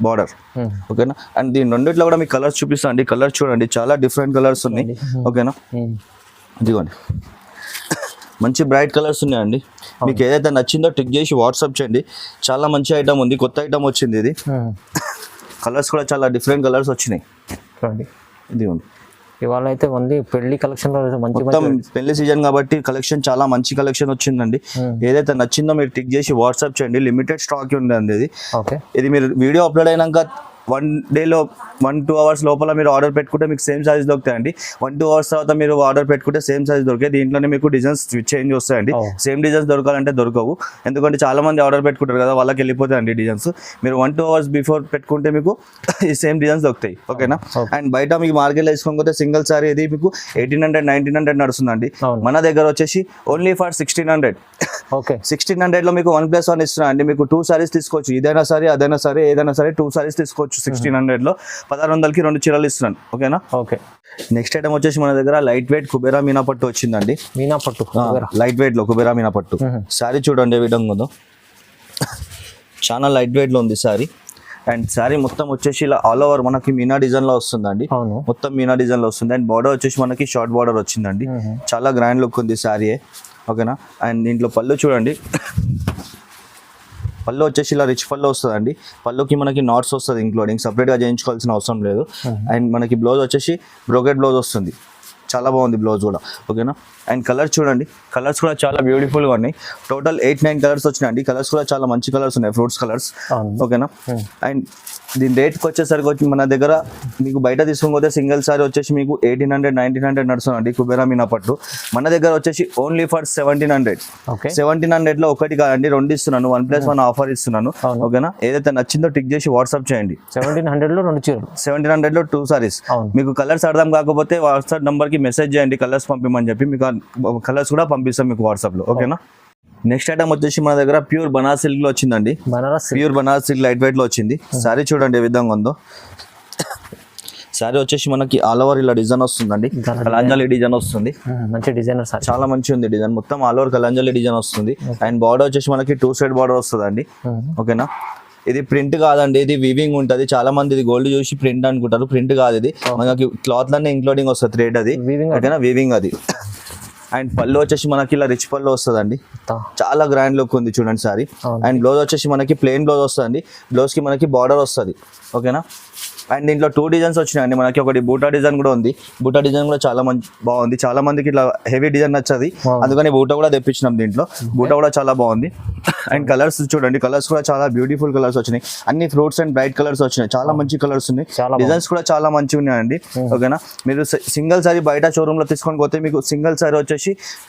బార్డర్. ఓకేనా. అండ్ దీని రెండిట్లో కూడా మీకు కలర్స్ చూపిస్తాను అండి. కలర్స్ చూడండి, చాలా డిఫరెంట్ కలర్స్ ఉన్నాయి. ఓకేనా, ఇదిగోండి మంచి బ్రైట్ కలర్స్ ఉన్నాయండి. మీకు ఏదైతే నచ్చిందో టిక్ చేసి వాట్సాప్ చేయండి. చాలా మంచి ఐటమ్ ఉంది, కొత్త ఐటమ్ వచ్చింది. ఇది కలర్స్ కూడా చాలా డిఫరెంట్ కలర్స్ వచ్చినాయి. ఇదిగోండి, ఇవాళ అయితే ఓన్లీ పెళ్లి కలెక్షన్ మొత్తం పెళ్లి సీజన్ కాబట్టి కలెక్షన్ చాలా మంచి కలెక్షన్ వచ్చిందండి. ఏదైతే నచ్చిందో మీరు టిక్ చేసి వాట్సాప్ చేయండి. లిమిటెడ్ స్టాక్ ఉందండి ఇది. ఇది మీరు వీడియో అప్లోడ్ అయినాక 1 డేలో 1-2 అవర్స్ లోపల మీరు ఆర్డర్ పెట్టుకుంటే మీకు సేమ్ సైజ్ దొరుకుతాయండి. 1-2 అవర్స్ తర్వాత మీరు ఆర్డర్ పెట్టుకుంటే సేమ్ సైజ్ దొరికాయి. దీంట్లోనే మీకు డిజైన్స్ చేంజ్ వస్తాయండి. సేమ్ డిజైన్స్ దొరకాలంటే దొరకవు, ఎందుకంటే చాలా మంది ఆర్డర్ పెట్టుకుంటారు కదా, వాళ్ళకి వెళ్ళిపోతాయండి డిజైన్స్. మీరు 1-2 అవర్స్ బిఫోర్ పెట్టుకుంటే మీకు ఈ సేమ్ డిజైన్స్ దొరుకుతాయి. ఓకేనా. అండ్ బయట మీకు మార్కెట్లో తీసుకోకపోతే సింగిల్ సారీ ఇది మీకు 1800 1900 నడుస్తుందండి. మన దగ్గర వచ్చేసి ఓన్లీ ఫర్ 1600. 1600 లో మీకు 1+1 ఇస్తున్నా అండి. మీకు 2 సారీస్ తీసుకోవచ్చు, ఇదైనా సరే అదైనా సరే ఏదైనా సరే 2 సారీస్ తీసుకోవచ్చు. 1600 లో 1600కి 2 చీరలు ఇస్తున్నాను. ఓకేనా. నెక్స్ట్ ఐటమ్ వచ్చేసి మన దగ్గర లైట్ వెయిట్ కుబేరా మీనా పట్టు వచ్చిందండి. లైట్ వెయిట్ లో కుబేరా మీనా పట్టు సారీ చూడండి ఏ విధంగా ఉందో, చాలా లైట్ వెయిట్ లో ఉంది సారీ. అండ్ సారీ మొత్తం వచ్చేసి ఇలా ఆల్ ఓవర్ మనకి మీనా డిజైన్ లో వస్తుందండి. మొత్తం మీనా డిజైన్ లో వస్తుంది. అండ్ బార్డర్ వచ్చేసి మనకి షార్ట్ బార్డర్ వచ్చిందండి. చాలా గ్రాండ్ లుక్ ఉంది సారీ. ఓకేనా. అండ్ దీంట్లో పళ్ళు చూడండి, పళ్ళు వచ్చేసి ఇలా రిచ్ పళ్ళు వస్తుందండి. పళ్ళుకి మనకి నాట్స్ వస్తుంది ఇంక్లూడింగ్, సపరేట్గా చేయించుకోవాల్సిన అవసరం లేదు. అండ్ మనకి బ్లౌజ్ వచ్చేసి బ్రోకెట్ బ్లౌజ్ వస్తుంది, చాలా బాగుంది బ్లౌజ్ కూడా. ఓకేనా, అండ్ కలర్ చూడండి, కలర్స్ కూడా చాలా బ్యూటిఫుల్గా ఉన్నాయి. టోటల్ 8-9 కలర్స్ వచ్చినాయండి. కలర్స్ కూడా చాలా మంచి కలర్స్ ఉన్నాయి, ఫ్రూట్స్ కలర్స్. ఓకేనా, అండ్ దీని రేట్కి వచ్చేసరికి వచ్చి మన దగ్గర మీకు బయట తీసుకొని సింగిల్ సారీ వచ్చేసి మీకు 1800-1900 నడుస్తుందండి కుబేరా మీనా పట్టు. మన దగ్గర వచ్చేసి ఓన్లీ ఫర్ 1700. 1700లో ఒకటి కాదండి, 2 ఇస్తున్నాను, 1+1 ఆఫర్ ఇస్తున్నాను. ఓకేనా, ఏదైతే నచ్చిందో టిక్ చేసి వాట్సాప్ చేయండి. 1700లో 2 చీరలు, 1700లో 2 సారీస్. మీకు కలర్స్ అర్థం కాకపోతే వాట్సాప్ నంబర్కి మెసేజ్ చేయండి కలర్స్ పంపిమని చెప్పి, మీకు కలర్స్ కూడా పంపిస్తాం మీకు వాట్సాప్లో. ఓకేనా, నెక్స్ట్ ఐటమ్ వచ్చేసి మన దగ్గర ప్యూర్ బనారస్ సిల్క్ లో వచ్చిందండి. Pure Banaras silk light weight లో వచ్చింది. సారీ చూడండి ఏ విధంగా ఉందో. సారీ వచ్చేసి మనకి ఆల్ ఓవర్ ఇలా డిజైన్ వస్తుందండి, కలాంజలి డిజైన్ వస్తుంది. మంచి డిజైనర్ సార్, చాలా మంచి ఉంది డిజైన్, మొత్తం ఆల్ ఓవర్ కలాంజలి డిజైన్ వస్తుంది. అండ్ బార్డర్ వచ్చేసి మనకి 2 సైడ్ బార్డర్ వస్తుందండి. ఓకేనా, ఇది ప్రింట్ కాదండి, ఇది వీవింగ్ ఉంటుంది. చాలా మంది ఇది గోల్డ్ చూసి ప్రింట్ అనుకుంటారు, ప్రింట్ కాదు ఇది. మనకి క్లాత్ లన్నీ ఇంక్లూడింగ్ వస్తుంది, థ్రెడ్ అది. ఓకేనా, వీవింగ్ అది. అండ్ పళ్ళు వచ్చేసి మనకి ఇలా రిచ్ పళ్ళు వస్తుందండి, చాలా గ్రాండ్ లుక్ ఉంది చూడండి సారీ. అండ్ బ్లౌజ్ వచ్చేసి మనకి ప్లెయిన్ బ్లౌజ్ వస్తుంది, బ్లౌజ్ కి మనకి బార్డర్ వస్తుంది. ఓకేనా, అండ్ దీంట్లో 2 డిజైన్స్ వచ్చినాయండి మనకి. ఒకటి బూటా డిజైన్ కూడా ఉంది, బూటా డిజైన్ కూడా చాలా బాగుంది. చాలా మందికి ఇట్లా హెవీ డిజైన్ నచ్చది, అందుకని బూటా కూడా తెప్పించినాం. దీంట్లో బూటా కూడా చాలా బాగుంది. అండ్ కలర్స్ చూడండి, కలర్స్ కూడా చాలా బ్యూటిఫుల్ కలర్స్ వచ్చినాయి, అన్ని ఫ్రూట్స్ అండ్ బ్రైట్ కలర్స్ వచ్చినాయి, చాలా మంచి కలర్స్ ఉన్నాయి. డిజైన్స్ కూడా చాలా మంచిగా ఉన్నాయండి. ఓకేనా, మీరు సింగిల్ సారీ బయట షోరూమ్ లో తీసుకొని పోతే మీకు సింగిల్ సారీ వచ్చేసి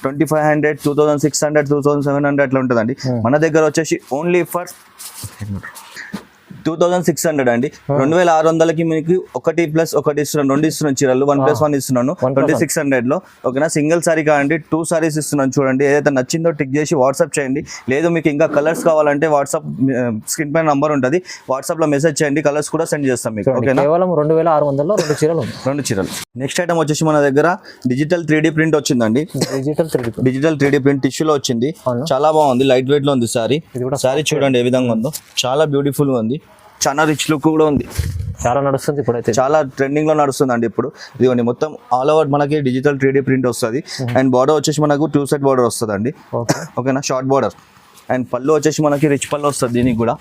2500, 2600, 2700 అట్లా ఉంటుందండి. మన దగ్గర వచ్చేసి ఓన్లీ ఫర్ 2600 అండి. 2600కి మీకు 1+1 ఇస్తున్నాను, 2 ఇస్తున్నాను చీరలు, 1+1 ఇస్తున్నాను 2600లో. ఓకేనా, సింగిల్ సారీ కాదండి, 2 సారీస్ ఇస్తున్నాను చూడండి. ఏదైతే నచ్చిందో టిక్ చేసి వాట్సాప్ చేయండి. లేదు మీకు ఇంకా కలర్స్ కావాలంటే వాట్సాప్ స్క్రీన్ పైన నంబర్ ఉంటుంది, వాట్సాప్ లో మెసేజ్ చేయండి, కలర్స్ కూడా సెండ్ చేస్తాం మీకు. ఓకేనా, కేవలం 2600లో 2 చీరలు, 2 చీరలు. నెక్స్ట్ ఐటమ్ వచ్చేసి మన దగ్గర డిజిటల్ 3D ప్రింట్ వచ్చిందండి. డిజిటల్ 3D ప్రింట్ టిష్యూలో వచ్చింది, చాలా బాగుంది, లైట్ వెయిట్ లో ఉంది సారీ. సారీ చూడండి ఏ విధంగా ఉందో, చాలా బ్యూటిఫుల్ గా ఉంది, చాలా రిచ్ లుక్ కూడా ఉంది, చాలా నడుస్తుంది ఇప్పుడైతే, చాలా ట్రెండింగ్ లో నడుస్తుంది అండి ఇప్పుడు. ఇదిగోండి మొత్తం ఆల్ ఓవర్ మనకి డిజిటల్ 3D ప్రింట్ వస్తుంది. అండ్ బార్డర్ వచ్చేసి మనకు 2 సైడ్ బార్డర్ వస్తుంది అండి. ఓకేనా, షార్ట్ బార్డర్. అండ్ పళ్ళు వచ్చేసి మనకి రిచ్ పళ్ళు వస్తుంది దీనికి కూడా.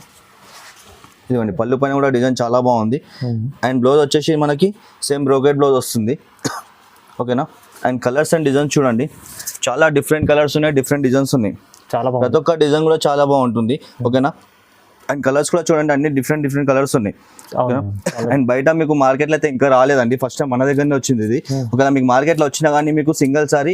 ఇదిగోండి పళ్ళు పైన కూడా డిజైన్ చాలా బాగుంది. అండ్ బ్లౌజ్ వచ్చేసి మనకి సేమ్ బ్రోకెట్ బ్లౌజ్ వస్తుంది. ఓకేనా, అండ్ కలర్స్ అండ్ డిజైన్స్ చూడండి, చాలా డిఫరెంట్ కలర్స్ ఉన్నాయి, డిఫరెంట్ డిజైన్స్ ఉన్నాయి, చాలా బాగుంది. ప్రతి ఒక్క డిజైన్ కూడా చాలా బాగుంటుంది. ఓకేనా, అండ్ కలర్స్ కూడా చూడండి, అన్ని డిఫరెంట్ కలర్స్ ఉన్నాయి. అండ్ బయట మీకు మార్కెట్లో అయితే ఇంకా రాలేదండి, ఫస్ట్ టైం మన దగ్గరనే వచ్చింది ఇది. ఒకవేళ మీకు మార్కెట్లో వచ్చినా కానీ మీకు సింగిల్ సారీ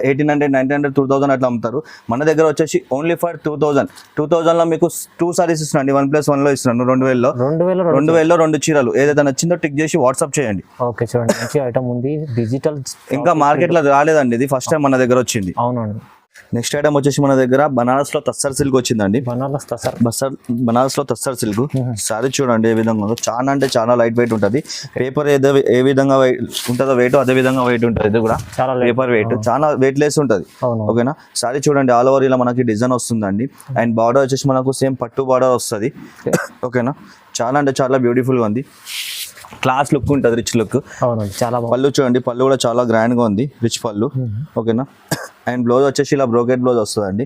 1800, 900, 2000 అట్లా అమ్ముతారు. మన దగ్గర వచ్చేసి ఓన్లీ ఫర్ 2000లో మీకు 2 సారీస్ ఇస్తున్నాండి, 1+1లో ఇస్తున్నాను. 2000లో 2 చీరలు. ఏదైతే నచ్చిందో టిక్ చేసి వాట్సాప్ చేయండి. ఓకే, చూడండి మంచి ఐటమ్ ఉంది, డిజిటల్ ఇంకా మార్కెట్లో రాలేదండి, ఇది ఫస్ట్ టైం మన దగ్గర వచ్చింది. అవునండి. నెక్స్ట్ ఐటమ్ వచ్చేసి మన దగ్గర బనారస్ లో తస్సర్ సిల్క్ వచ్చిందండి. బనారస్ లో తస్సర్ సిల్క్ సారీ చూడండి ఏ విధంగా ఉందో, చాలా అంటే చాలా లైట్ వెయిట్ ఉంటుంది. పేపర్ ఏ విధంగా ఉంటుందో వెయిట్ అదే విధంగా వెయిట్ ఉంటుంది. ఇది కూడా పేపర్ వెయిట్, చాలా వెయిట్ లెస్ ఉంటుంది. ఓకేనా, సారీ చూడండి ఆల్ ఓవర్ ఇలా మనకి డిజైన్ వస్తుందండి. అండ్ బార్డర్ వచ్చేసి మనకు సేమ్ పట్టు బార్డర్ వస్తుంది. ఓకేనా, చాలా అంటే చాలా బ్యూటిఫుల్ గా ఉంది, క్లాస్ లుక్ ఉంటుంది, రిచ్ లుక్. చాలా పళ్ళు చూడండి, పళ్ళు కూడా చాలా గ్రాండ్ గా ఉంది, రిచ్ పళ్ళు. ఓకేనా, అండ్ బ్లౌజ్ వచ్చేసి ఇలా బ్రోకెట్ బ్లౌజ్ వస్తుందండి.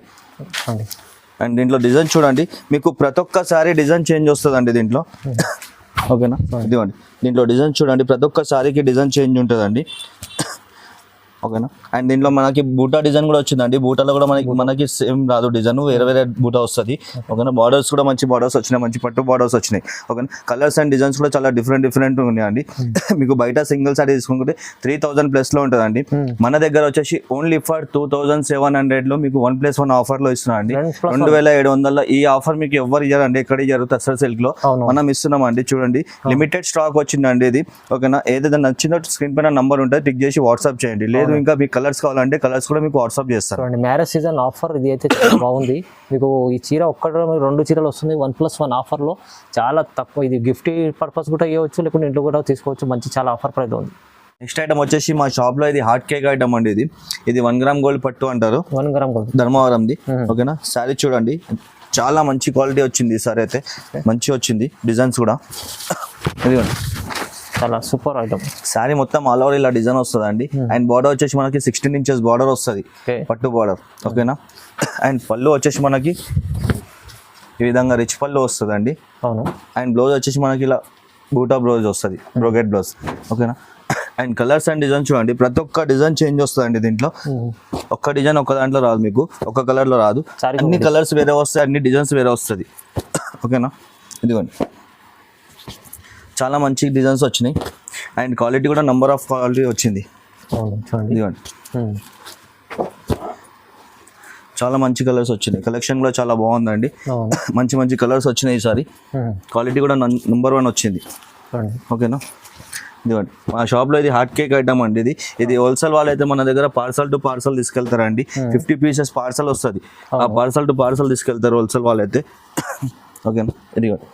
అండ్ దీంట్లో డిజైన్ చూడండి, మీకు ప్రతి ఒక్కసారి డిజైన్ చేంజ్ వస్తుందండి దీంట్లో. ఓకేనా, ఇదిగోండి దీంట్లో డిజైన్ చూడండి, ప్రతి ఒక్క సారీకి డిజైన్ చేంజ్ ఉంటుందండి. ఓకేనా, అండ్ దీంట్లో మనకి బూటా డిజైన్ కూడా వచ్చిందండి. బూటాలో కూడా మనకి సేమ్ రాదు డిజైన్, వేరే బూటా వస్తుంది. ఓకేనా, బార్డర్స్ కూడా మంచి బార్డర్స్ వచ్చినాయి, మంచి పట్టు బార్డర్స్ వచ్చినాయి. ఓకేనా, కలర్స్ అండ్ డిజైన్స్ కూడా చాలా డిఫరెంట్ ఉన్నాయండి. మీకు బయట సింగిల్ సారీ తీసుకుంటే 3000+ ఉంటుందండి. మన దగ్గర వచ్చేసి ఓన్లీ ఫర్ 2700లో మీకు 1+1 ఆఫర్ లో ఇస్తున్నాం అండి. 2700 ఈ ఆఫర్ మీకు ఎవరు ఇయ్యారండి, ఎక్కడ ఇయ్యారు, తస్సర్ సిల్క్ లో మనం ఇస్తున్నాం అండి. చూడండి లిమిటెడ్ స్టాక్ వచ్చిందండి ఇది. ఓకేనా, ఏదైతే నచ్చిందో స్క్రీన్ పైన నంబర్ ఉంటుంది, టిక్ చేసి వాట్సాప్ చేయండి. లేదు ఇంకా మీకు కలర్స్ కావాలంటే కలర్స్ కూడా మీకు వాట్సాప్ చేస్తారు. మ్యారేజ్ సీజన్ ఆఫర్ ఇది అయితే చాలా బాగుంది. మీకు ఈ చీర ఒక్కటి 2 చీరలు వస్తుంది 1+1 ఆఫర్లో, చాలా తక్కువ. ఇది గిఫ్ట్ పర్పస్ కూడా ఇవ్వచ్చు, లేకుంటే ఇంట్లో కూడా తీసుకోవచ్చు. మంచి చాలా ఆఫర్ ప్రైస్ ఉంది. నెక్స్ట్ ఐటమ్ వచ్చేసి మా షాప్ లో ఇది హాట్ కేక్ ఐటమ్ అండి. ఇది 1 గ్రామ్ గోల్డ్ పట్టు అంటారు, 1 గ్రామ్ గోల్డ్ ధర్మవరంది. ఓకేనా, సారీ చూడండి చాలా మంచి క్వాలిటీ వచ్చింది, సారీ అయితే మంచి వచ్చింది, డిజైన్స్ కూడా ఇదిగోండి, చాలా సూపర్ ఐటమ్. సారీ మొత్తం ఆల్ ఓవర్ ఇలా డిజైన్ వస్తుందండి. అండ్ బార్డర్ వచ్చేసి మనకి 16 ఇంచెస్ బార్డర్ వస్తుంది, పట్టు బార్డర్. ఓకేనా, అండ్ పళ్ళు వచ్చేసి మనకి ఈ విధంగా రిచ్ పళ్ళు వస్తుందండి. అవును, అండ్ బ్లౌజ్ వచ్చేసి మనకి ఇలా బూటా బ్లౌజ్ వస్తుంది, బ్రోకెట్ బ్లౌజ్. ఓకేనా, అండ్ కలర్స్ అండ్ డిజైన్ చూడండి, ప్రతి ఒక్క డిజైన్ చేంజ్ వస్తుందండి దీంట్లో. ఒక్క డిజైన్ ఒక్క దాంట్లో రాదు, మీకు ఒక కలర్ లో రాదు, అన్ని కలర్స్ వేరే వస్తాయి, అన్ని డిజైన్స్ వేరే వస్తుంది. ఓకేనా, ఇదిగోండి చాలా మంచి డిజైన్స్ వచ్చినాయి. అండ్ క్వాలిటీ కూడా నంబర్ ఆఫ్ క్వాలిటీ వచ్చింది. ఇదిగోండి చాలా మంచి కలర్స్ వచ్చినాయి, కలెక్షన్ కూడా చాలా బాగుందండి. మంచి మంచి కలర్స్ వచ్చినాయి ఈసారి, క్వాలిటీ కూడా నెంబర్ 1 వచ్చింది. ఓకేనా, ఇదిగోండి మా షాప్లో ఇది హాట్ కేక్ ఐటమ్ అండి. ఇది హోల్సేల్ వాళ్ళు అయితే మన దగ్గర పార్సల్ టు పార్సల్ తీసుకెళ్తారండి. 50 పీసెస్ పార్సల్ వస్తుంది, ఆ పార్సల్ టు పార్సల్ తీసుకెళ్తారు హోల్సేల్ వాళ్ళు అయితే. ఓకేనా, ఇదిగోండి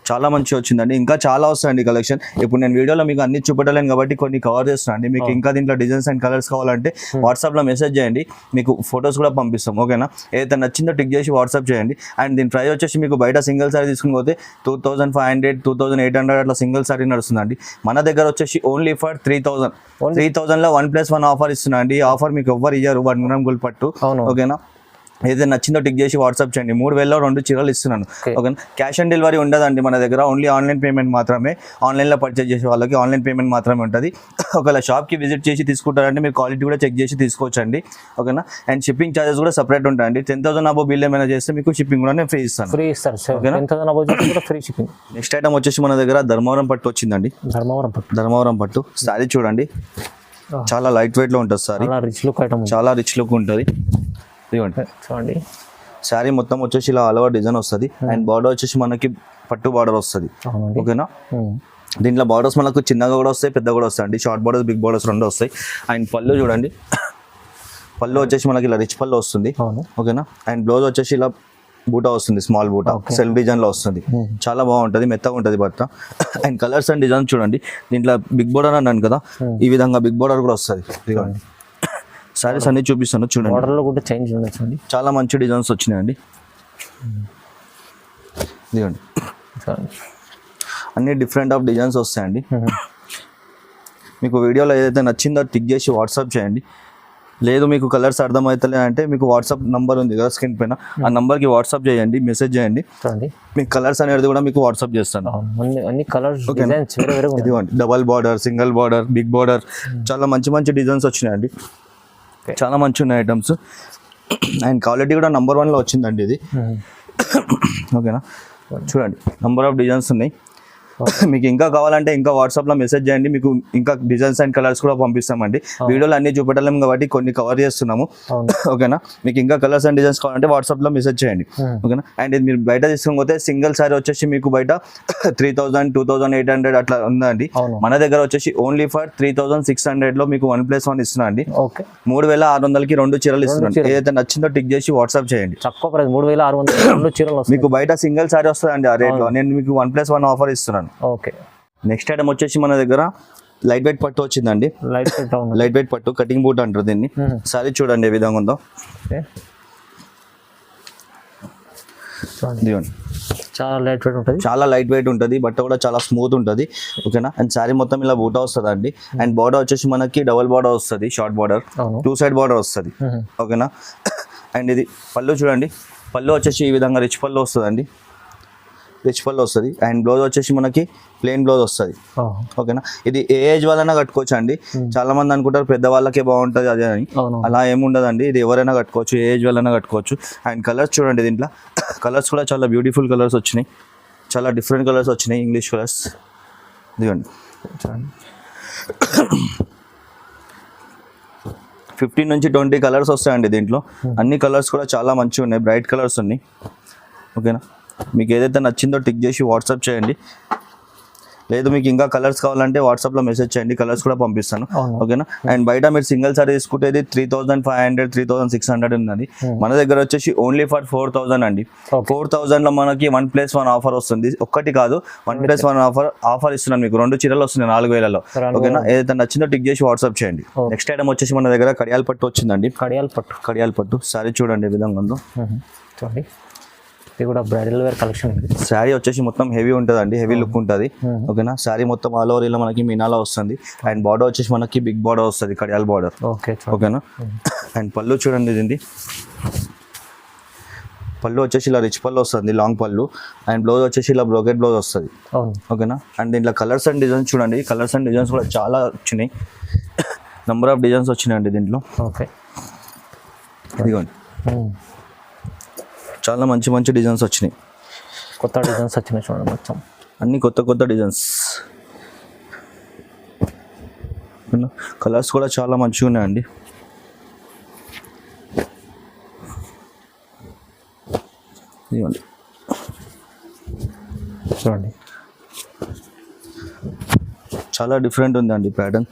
చాలా మంచి వచ్చిందండి, ఇంకా చాలా వస్తాయండి కలెక్షన్. ఇప్పుడు నేను వీడియోలో మీకు అన్ని చూపెట్టలేను కాబట్టి కొన్ని కవర్ చేస్తున్నాను అండి. మీకు ఇంకా దీంట్లో డిజైన్స్ అండ్ కలర్స్ కావాలంటే వాట్సాప్లో మెసేజ్ చేయండి, మీకు ఫొటోస్ కూడా పంపిస్తాం. ఓకేనా, ఏదైతే నచ్చిందో టిక్ చేసి వాట్సాప్ చేయండి. అండ్ దీని ప్రైస్ వచ్చేసి మీకు బయట సింగిల్ సారీ తీసుకుని పోతే 2500 2800 అట్లా సింగిల్ సారీ నడుస్తుందండి. మన దగ్గర వచ్చేసి ఓన్లీ ఫర్ 3000లో 1+1 ఆఫర్ ఇస్తున్నా అండి. ఈ ఆఫర్ మీకు ఎవ్వరు ఇయ్యారు, 1 గ్రామ్ గోల్డ్ పట్టు. ఓకేనా, ఏదైతే నచ్చిందో టిక్ చేసి వాట్సాప్ చేయండి. 3000లో 2 చీరలు ఇస్తున్నాను. ఓకేనా, క్యాష్ ఆన్ డెలివరీ ఉండదండి మన దగ్గర, ఓన్లీ ఆన్లైన్ పేమెంట్ మాత్రమే. ఆన్లైన్లో పర్చేజ్ చేసే వాళ్ళకి ఆన్లైన్ పేమెంట్ మాత్రమే ఉంటుంది. ఒకవేళ షాప్కి విజిట్ చేసి తీసుకుంటారంటే మీరు క్వాలిటీ కూడా చెక్ చేసి తీసుకోవచ్చండి. ఓకేనా, అండ్ షిప్పింగ్ ఛార్జెస్ కూడా సపరేట్ ఉంటాయండి. 10,000 అబో బిల్ ఏమైనా చేస్తే మీకు షిప్పింగ్ కూడా నేను ఫ్రీ ఇస్తాను. ఓకేనా, ఫ్రీ షిప్పింగ్. నెక్స్ట్ ఐటమ్ వచ్చేసి మన దగ్గర ధర్మవరం పట్టు వచ్చిందండి. ధర్మవరం పట్టు సారీ చూడండి, చాలా లైట్ వెయిట్ లో ఉంటుంది సారీ, చాలా రిచ్ లుక్ ఉంటుంది. చూడండి శారీ మొత్తం వచ్చేసి ఇలా ఆల్ ఓవర్ డిజైన్ వస్తుంది. అండ్ బార్డర్ వచ్చేసి మనకి పట్టు బార్డర్ వస్తుంది. ఓకేనా, దీంట్లో బార్డర్స్ మనకు చిన్నగా కూడా వస్తాయి, పెద్ద కూడా వస్తాయి అండి. షార్ట్ బార్డర్స్, బిగ్ బార్డర్స్ 2 వస్తాయి. అండ్ పళ్ళు చూడండి, పళ్ళు వచ్చేసి మనకి ఇలా రిచ్ పళ్ళు వస్తుంది. ఓకేనా, అండ్ బ్లౌజ్ వచ్చేసి ఇలా బూటా వస్తుంది, స్మాల్ బూటా సెల్ఫ్ డిజైన్ లో వస్తుంది. చాలా బాగుంటుంది, మెత్తగా ఉంటుంది బట్ట. అండ్ కలర్స్ అండ్ డిజైన్ చూడండి, దీంట్లో బిగ్ బార్డర్ అన్నాను కదా, ఈ విధంగా బిగ్ బార్డర్ కూడా వస్తుంది. ఇదిగోండి సారీస్ అన్ని చూపిస్తాను చూడండి, చాలా మంచి డిజైన్స్ వచ్చినాయండి. ఇదిగోండి అన్ని డిఫరెంట్ ఆఫ్ డిజైన్స్ వస్తాయండి. మీకు వీడియోలో ఏదైతే నచ్చిందో టిక్ చేసి వాట్సాప్ చేయండి. లేదు మీకు కలర్స్ అర్థమవుతలే అంటే మీకు వాట్సాప్ నంబర్ ఉంది కదా స్క్రీన్ పైన, ఆ నంబర్కి వాట్సాప్ చేయండి, మెసేజ్ చేయండి. మీకు కలర్స్ అనేది కూడా మీకు వాట్సాప్ చేస్తాను. ఇదిగోండి double border, single border, big border, చాలా మంచి మంచి డిజైన్స్ వచ్చినాయండి. చాలా మంచి ఉన్నాయి ఐటమ్స్. అండ్ క్వాలిటీ కూడా నెంబర్ 1లో వచ్చిందండి ఇది. ఓకేనా, చూడండి నెంబర్ ఆఫ్ డిజైన్స్ ఉన్నాయి. మీకు ఇంకా కావాలంటే ఇంకా వాట్సాప్లో మెసేజ్ చేయండి, మీకు ఇంకా డిజైన్స్ అండ్ కలర్స్ కూడా పంపిస్తామండి. వీడియోలో అన్ని చూపెట్టలేము కాబట్టి కొన్ని కవర్ చేస్తున్నాము. ఓకేనా, మీకు ఇంకా కలర్స్ అండ్ డిజైన్స్ కావాలంటే వాట్సాప్లో మెసేజ్ చేయండి. ఓకేనా, అండ్ ఇది మీరు బయట తీసుకొని పోతే సింగిల్ సారీ వచ్చేసి మీకు బయట 3000 2800 అట్లా ఉందండి. మన దగ్గర వచ్చేసి ఓన్లీ ఫర్ 3600లో మీకు 1+1 ఇస్తున్నా అండి. 3600కి 2 చీరలు ఇస్తున్నాను. ఏదైతే నచ్చిందో టిక్ చేసి వాట్సాప్ చేయండి. తక్కువ ప్రైస్ 3600 చీరలు మీకు బయట సింగిల్ సారీ వస్తుందండి ఆ రేట్లో. నేను మీకు 1+1 ఆఫర్ ఇస్తున్నాను. ఓకే, నెక్స్ట్ ఐటమ్ వచ్చేసి మన దగ్గర లైట్ వెయిట్ పట్టు వచ్చిందండి. లైట్ వెయిట్ పట్టు కటింగ్ బూట్ అంటారు దీన్ని. సారీ చూడండి ఏ విధంగా ఉందో, చాలా లైట్ వెయిట్ ఉంటుంది, బట్ట కూడా చాలా స్మూత్ ఉంటుంది. ఓకేనా, అండ్ శారీ మొత్తం ఇలా బూటా వస్తుంది అండి. అండ్ బార్డర్ వచ్చేసి మనకి డబల్ బార్డర్ వస్తుంది, షార్ట్ బార్డర్, 2 సైడ్ బార్డర్ వస్తుంది. ఓకేనా, అండ్ ఇది పళ్ళు చూడండి, పళ్ళు వచ్చేసి ఈ విధంగా రిచ్ పళ్ళు వస్తుందండి, రిచ్ పళ్ళు వస్తుంది. అండ్ బ్లౌజ్ వచ్చేసి మనకి ప్లెయిన్ బ్లౌజ్ వస్తుంది. ఓకేనా, ఇది ఏ ఏజ్ వాళ్ళైనా కట్టుకోవచ్చు అండి. చాలా మంది అనుకుంటారు పెద్దవాళ్ళకే బాగుంటుంది అదే అని, అలా ఏముండదండి. ఇది ఎవరైనా కట్టుకోవచ్చు, ఏ ఏజ్ వాళ్ళైనా కట్టుకోవచ్చు. అండ్ కలర్స్ చూడండి, దీంట్లో కలర్స్ కూడా చాలా బ్యూటిఫుల్ కలర్స్ వచ్చినాయి, చాలా డిఫరెంట్ కలర్స్ వచ్చినాయి, ఇంగ్లీష్ కలర్స్. ఇదిగోండి 15 నుంచి 20 కలర్స్ వస్తాయండి దీంట్లో. అన్ని కలర్స్ కూడా చాలా మంచిగా ఉన్నాయి, బ్రైట్ కలర్స్ ఉన్నాయి. ఓకేనా, మీకు ఏదైతే నచ్చిందో టిక్ చేసి వాట్సాప్ చేయండి. లేదు మీకు ఇంకా కలర్స్ కావాలంటే వాట్సాప్లో మెసేజ్ చేయండి, కలర్స్ కూడా పంపిస్తాను. ఓకేనా, అండ్ బయట మీరు సింగిల్ సారీ తీసుకుంటే 3500 3600 ఉన్నది. మన దగ్గర వచ్చేసి ఓన్లీ ఫర్ 4000 అండి. 4000లో మనకి 1+1 ఆఫర్ వస్తుంది. ఒక్కటి కాదు, 1+1 ఆఫర్ ఇస్తున్నాను మీకు. 2 చీరలు వస్తున్నాయి 4000లో. ఓకేనా, ఏదైతే నచ్చిందో టిక్ చేసి వాట్సాప్ చేయండి. నెక్స్ట్ ఐటమ్ వచ్చేసి మన దగ్గర కడియాల పట్టు వచ్చిందండి. కడియాల పట్టు సారీ చూడండి ఏ విధంగా ఉందో. చూడండి, ఇది కూడా బ్రైడల్ వేర్ కలెక్షన్. శారీ వచ్చేసి మొత్తం హెవీ ఉంటుందండి, హెవీ లుక్ ఉంటుంది. ఓకేనా, శారీ మొత్తం ఆల్ ఓవర్ ఇలా మనకి మీనాలా వస్తుంది. అండ్ బార్డర్ వచ్చేసి మనకి బిగ్ బార్డర్ వస్తుంది, కడియాల్ బార్డర్. ఓకేనా, అండ్ పళ్ళు చూడండి, ఇది పళ్ళు వచ్చేసి ఇలా రిచ్ పళ్ళు వస్తుంది, లాంగ్ పళ్ళు. అండ్ బ్లౌజ్ వచ్చేసి ఇలా బ్రోకెట్ బ్లౌజ్ వస్తుంది. అవును. ఓకేనా. అండ్ దీంట్లో కలర్స్ అండ్ డిజైన్స్ చూడండి, కలర్స్ అండ్ డిజైన్స్ కూడా చాలా వచ్చినాయి, నెంబర్ ఆఫ్ డిజైన్స్ వచ్చినాయండి దీంట్లో. ఓకే. ఇదిగోండి చాలా మంచి మంచి డిజైన్స్ వచ్చినాయి, కొత్త డిజైన్స్ వచ్చినాయి చూడండి, మొత్తం అన్ని కొత్త కొత్త డిజైన్స్. కలర్స్ కూడా చాలా మంచిగా ఉన్నాయండి. ఇదిగోండి చూడండి, చాలా డిఫరెంట్ ఉందండి ప్యాటర్న్.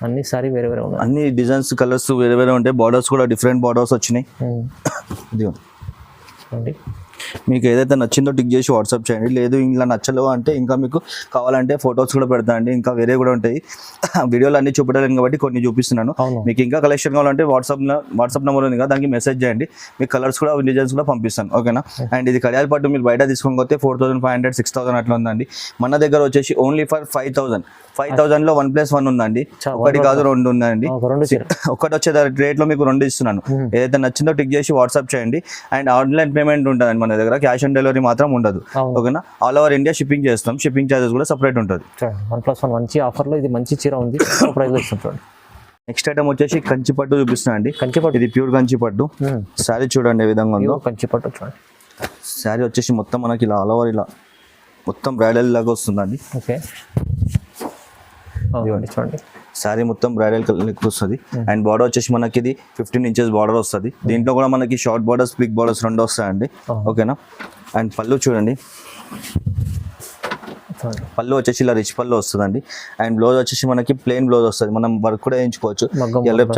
అన్ని సారీ వేరే వేరే ఉన్నాయి, అన్ని డిజైన్స్ కలర్స్ వేరే వేరే ఉంటాయి, బార్డర్స్ కూడా డిఫరెంట్ బార్డర్స్ వచ్చినాయి. ఇదిగోండి చూడండి. మీకు ఏదైతే నచ్చిందో టిక్ చేసి వాట్సాప్ చేయండి. లేదు ఇలా నచ్చలేవు అంటే ఇంకా మీకు కావాలంటే ఫొటోస్ కూడా పెడతా అండి, ఇంకా వేరే కూడా ఉంటాయి. వీడియోలు అన్ని చూపెట్టలేను కాబట్టి కొన్ని చూపిస్తున్నాను. మీకు ఇంకా కలెక్షన్ కావాలంటే వాట్సాప్ నెంబర్ ఉంది కదా, దానికి మెసేజ్ చేయండి, మీకు కలర్స్ కూడా డిజైన్స్ కూడా పంపిస్తాను. ఓకేనా. అండ్ ఇది కడియాల పట్టు మీరు బయట తీసుకొని పోతే 4500 6000 అట్లా ఉందండి. మన దగ్గర వచ్చేసి ఓన్లీ ఫర్ 5000లో 1+1 ఉందండి, ఒకటి కాదు రెండు ఉందండి. ఒకటి వచ్చే రేట్లో మీకు రెండు ఇస్తున్నాను. ఏదైతే నచ్చిందో టిక్ చేసి వాట్సాప్ చేయండి. అండ్ ఆన్లైన్ పేమెంట్ ఉంటుందండి మన దగ్గర, క్యాష్ ఆన్ డెలివరీ మాత్రం ఉండదు. ఓకేనా. ఆల్ ఓవర్ ఇండియా షిప్పింగ్ చేస్తాం, షిప్పింగ్ ఛార్జెస్ కూడా సపరేట్ ఉంటుంది. 1+1 మంచి ఆఫర్లో ఇది మంచి చీర ఉంది, ప్రైస్ ఇస్తుంది. నెక్స్ట్ ఐటమ్ వచ్చేసి కంచి పట్టు చూపిస్తున్నా అండి. కంచి పట్టు, ఇది ప్యూర్ కంచి పట్టు. శారీ చూడండి ఏ విధంగా ఉందో. కంచి పట్టు చూడండి. శారీ వచ్చేసి మొత్తం మనకి ఇలా ఆల్ ఓవర్ ఇలా మొత్తం బ్రైడల్ లాగా వస్తుందండి. ఓకే చూడండి, శారీ మొత్తం బ్రైడల్ లెక్క వస్తుంది. అండ్ బార్డర్ వచ్చేసి మనకి ఇది 15 inches బార్డర్ వస్తుంది. దీంట్లో కూడా మనకి షార్ట్ బార్డర్స్, బిగ్ బార్డర్స్ రెండు వస్తాయండి. ఓకేనా. అండ్ పళ్ళు చూడండి, పళ్ళు వచ్చేసి ఇలా రిచ్ పళ్ళు వస్తుందండి. అండ్ బ్లౌజ్ వచ్చేసి మనకి ప్లెయిన్ బ్లౌజ్ వస్తుంది, మనం వర్క్ కూడా వేయించుకోవచ్చు.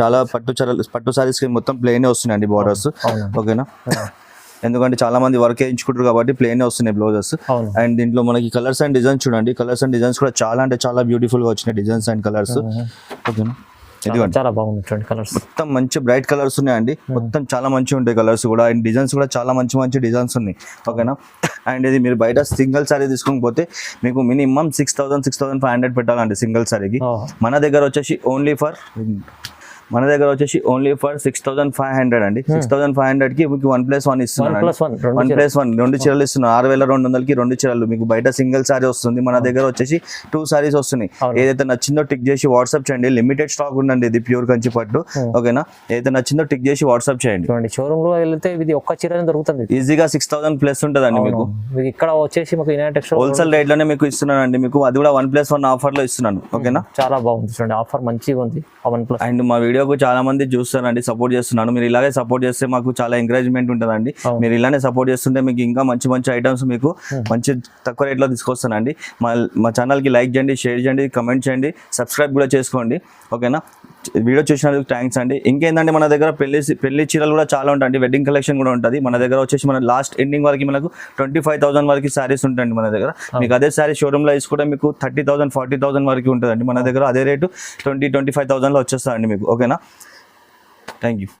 చాలా పట్టు సారీస్ మొత్తం ప్లెయిన్ వస్తున్నాయండి బార్డర్స్. ఓకేనా. ఎందుకంటే చాలా మంది వర్క్ వేయించుకుంటారు కాబట్టి ప్లెయిన్ వస్తున్నాయి బ్లౌజెస్. అండ్ దీంట్లో మనకి కలర్స్ అండ్ డిజైన్స్ చూడండి, కలర్స్ అండ్ డిజైన్స్ కూడా చాలా అంటే చాలా బ్యూటిఫుల్ గా వచ్చినాయి డిజైన్స్ అండ్ కలర్స్. ఓకేనా. ఇదిగోండి చాలా బాగుంది కలర్స్, మొత్తం మంచి బ్రైట్ కలర్స్ ఉన్నాయండి, మొత్తం చాలా మంచిగా ఉంటాయి కలర్స్ కూడా. అండ్ డిజైన్స్ కూడా చాలా మంచి మంచి డిజైన్స్ ఉన్నాయి. ఓకేనా. అండ్ ఇది మీరు బయట సింగిల్ సారీ తీసుకొని పోతే మీకు మినిమం 6500 పెట్టాలండి సింగిల్ సారీకి. మన దగ్గర వచ్చేసి ఓన్లీ ఫర్ 6500 అండి. 6500కి మీకు 1+1 ఇస్తున్నాను. 1+1 రెండు చీరలు ఇస్తున్నాను. 6200కి రెండు చీరలు. మీకు బయట సింగిల్ సారీ వస్తుంది, మన దగ్గర వచ్చేసి 2 sarees వస్తున్నాయి. ఏదైతే నచ్చిందో టిక్ చేసి వాట్సాప్ చేయండి. లిమిటెడ్ స్టాక్ ఉందండి, ఇది ప్యూర్ కంచి పట్టు. ఓకేనా. ఏదైతే నచ్చిందో టిక్ చేసి వాట్సాప్ చేయండి. షోరూమ్ లో వెళ్తే ఇది ఒక్క చీరనే దొరుకుతుంది, ఈజీగా 6000+ ఉంటుందండి మీకు. ఇక్కడ వచ్చేసి మాకు హోల్సేల్ రేట్ లోనే మీకు ఇస్తున్నానండి, మీకు అది కూడా 1+1 ఆఫర్ లో ఇస్తున్నాను. ఓకేనా. చాలా బాగుంది చూడండి, ఆఫర్ మంచిగా ఉంది. అండ్ మా వీడియోకు చాలా మంది చూస్తారండి, సపోర్ట్ చేస్తున్నాను. మీరు ఇలాగే సపోర్ట్ చేస్తే మాకు చాలా ఎంకరేజ్మెంట్ ఉంటుందండి. మీరు ఇలానే సపోర్ట్ చేస్తుంటే మీకు ఇంకా మంచి మంచి ఐటమ్స్ మీకు మంచి తక్కువ రేట్లో తీసుకొస్తానండి. మా ఛానల్కి లైక్ చేయండి, షేర్ చేయండి, కమెంట్ చేయండి, సబ్స్క్రైబ్ కూడా చేసుకోండి. ఓకేనా. వీడియో చూసినందుకు థ్యాంక్స్ అండి. ఇంకేందంటే మన దగ్గర పెళ్లి చీరలు కూడా చాలా ఉంటాయండి, వెడ్డింగ్ కలెక్షన్ కూడా ఉంటుంది మన దగ్గర. వచ్చేసి మన లాస్ట్ ఎండింగ్ వరకు మనకు 25,000 వరకు శారీస్ ఉంటాయండి మన దగ్గర. మీకు అదే శారీ షోరూమ్లో తీసుకుంటే మీకు 30,000 40,000 వరకు ఉంటుందండి మన దగ్గర. అదే రేటు 20,000 25,000లో వచ్చేస్తాయండి మీకు. ఓకేనా. Thank you.